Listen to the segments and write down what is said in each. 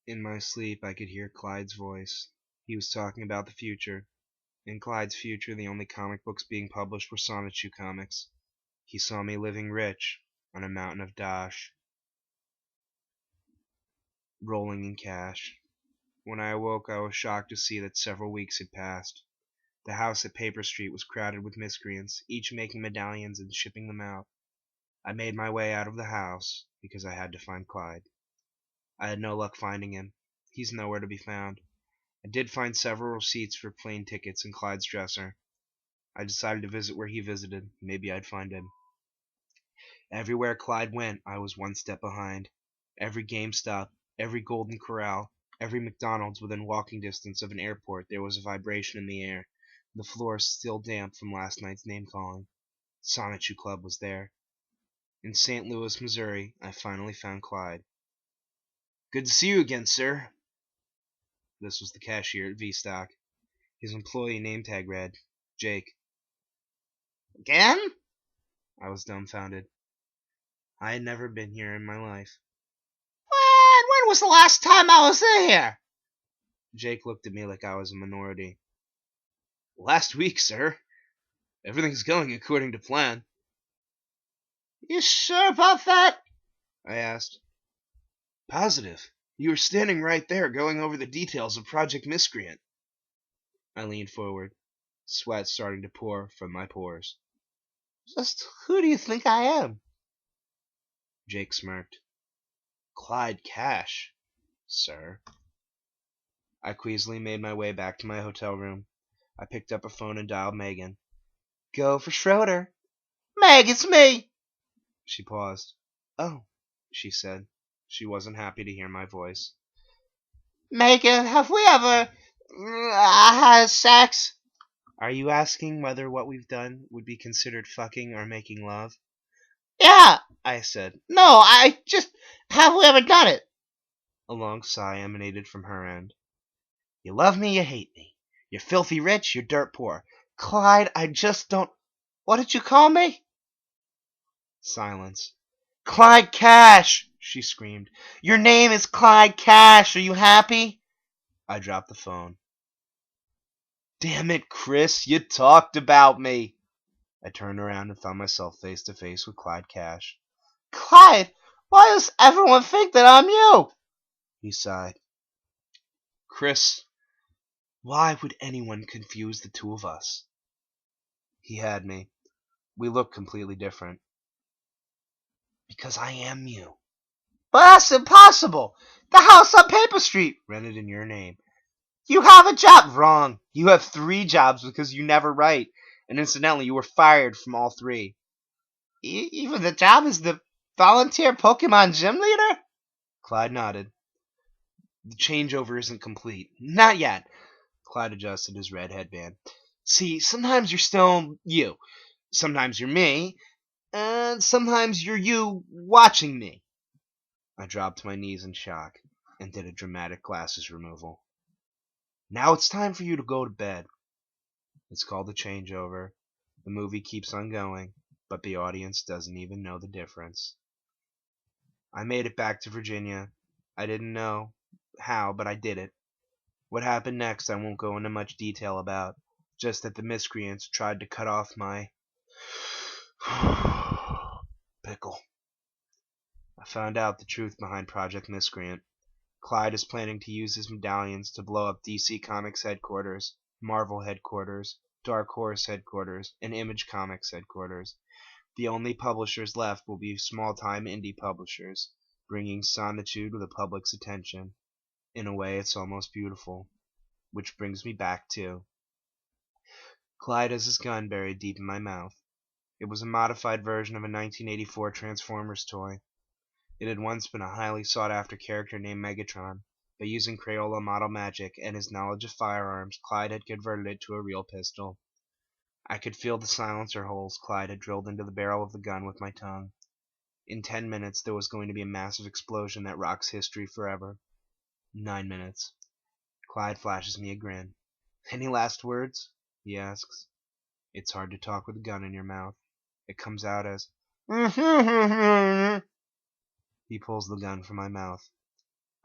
In my sleep, I could hear Clyde's voice. He was talking about the future. In Clyde's future, the only comic books being published were Sonichu comics. He saw me living rich on a mountain of dash, rolling in cash. When I awoke, I was shocked to see that several weeks had passed. The house at Paper Street was crowded with miscreants, each making medallions and shipping them out. I made my way out of the house because I had to find Clyde. I had no luck finding him. He's nowhere to be found. I did find several receipts for plane tickets in Clyde's dresser. I decided to visit where he visited. Maybe I'd find him. Everywhere Clyde went, I was one step behind. Every GameStop, every Golden Corral, every McDonald's within walking distance of an airport, there was a vibration in the air. The floor still damp from last night's name-calling. Sonichu Club was there. In St. Louis, Missouri, I finally found Clyde. "Good to see you again, sir." This was the cashier at V-Stock. His employee name tag read, Jake. "Again?" I was dumbfounded. I had never been here in my life. When was the last time I was here?" Jake looked at me like I was a minority. "Last week, sir. Everything's going according to plan." "You sure about that?" I asked. "Positive. You were standing right there going over the details of Project Miscreant." I leaned forward, sweat starting to pour from my pores. "Just who do you think I am?" Jake smirked. "Clyde Cash, sir." I queasily made my way back to my hotel room. I picked up a phone and dialed Megan. "Go for Schroeder." "Meg, it's me." She paused. "Oh," she said. She wasn't happy to hear my voice. "Megan, have we ever had sex?" "Are you asking whether what we've done would be considered fucking or making love?" "Yeah." I said. "No, have we ever done it?" A long sigh emanated from her end. "You love me, you hate me. You're filthy rich, you're dirt poor. "Clyde, I just don't... What did you call me?" Silence. "Clyde Cash," she screamed. "Your name is Clyde Cash. Are you happy?" I dropped the phone. "Damn it, Chris, you talked about me." I turned around and found myself face to face with Clyde Cash. "Clyde, why does everyone think that I'm you?" He sighed. "Chris, why would anyone confuse the two of us?" He had me. We looked completely different. "Because I am you." "But that's impossible. The house on Paper Street." "Rented in your name." "You have a job." "Wrong. You have 3 jobs because you never write. And incidentally, you were fired from all 3. Even the job as the volunteer Pokemon gym leader?" Clyde nodded. "The changeover isn't complete." "Not yet." Clyde adjusted his red headband. "See, sometimes you're still you. Sometimes you're me. And sometimes you're you watching me." I dropped to my knees in shock and did a dramatic glasses removal. "Now it's time for you to go to bed." It's called The Changeover. The movie keeps on going, but the audience doesn't even know the difference. I made it back to Virginia. I didn't know how, but I did it. What happened next I won't go into much detail about, just that the miscreants tried to cut off my pickle. I found out the truth behind Project Miscreant. Clyde is planning to use his medallions to blow up DC Comics headquarters, Marvel headquarters, Dark Horse headquarters, and Image Comics headquarters. The only publishers left will be small-time indie publishers, bringing Sonichu to the public's attention. In a way, it's almost beautiful. Which brings me back to Clyde has his gun buried deep in my mouth. It was a modified version of a 1984 Transformers toy. It had once been a highly sought-after character named Megatron, but using Crayola model magic and his knowledge of firearms, Clyde had converted it to a real pistol. I could feel the silencer holes Clyde had drilled into the barrel of the gun with my tongue. In 10 minutes, there was going to be a massive explosion that rocks history forever. 9 minutes. Clyde flashes me a grin. "Any last words?" he asks. It's hard to talk with a gun in your mouth. It comes out as He pulls the gun from my mouth.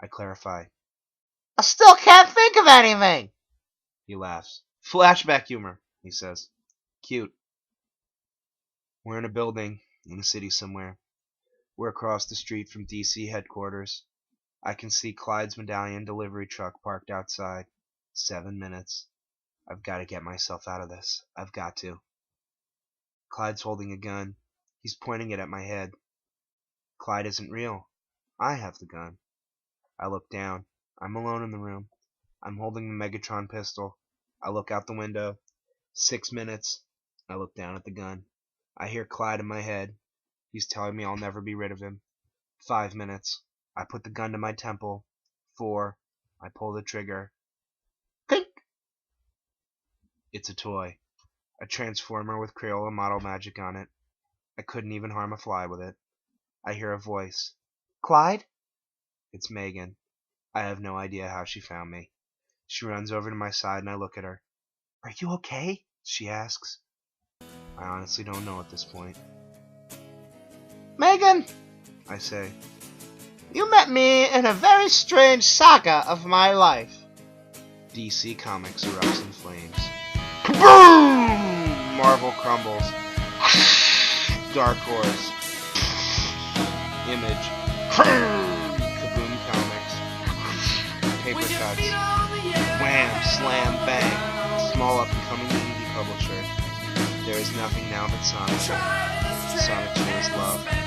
I clarify. I still can't think of anything. He laughs. Flashback humor, he says. Cute. We're in a building in a city somewhere. We're across the street from DC headquarters. I can see Clyde's medallion delivery truck parked outside. 7 minutes. I've got to get myself out of this. I've got to. Clyde's holding a gun. He's pointing it at my head. Clyde isn't real. I have the gun. I look down. I'm alone in the room. I'm holding the Megatron pistol. I look out the window. 6 minutes. I look down at the gun. I hear Clyde in my head. He's telling me I'll never be rid of him. 5 minutes. I put the gun to my temple. 4. I pull the trigger. Pink. It's a toy. A transformer with Crayola model magic on it. I couldn't even harm a fly with it. I hear a voice. Clyde? It's Megan. I have no idea how she found me. She runs over to my side and I look at her. Are you okay? She asks. I honestly don't know at this point. Megan, I say. you met me in a very strange saga of my life. DC Comics erupts in flames. Kaboom! Marvel crumbles. Dark Horse. Image. Kaboom Comics. Paper cuts. Wham! Slam! Bang! Small up-and-coming indie publisher. There is nothing now but Sonichu. Sonichu is love.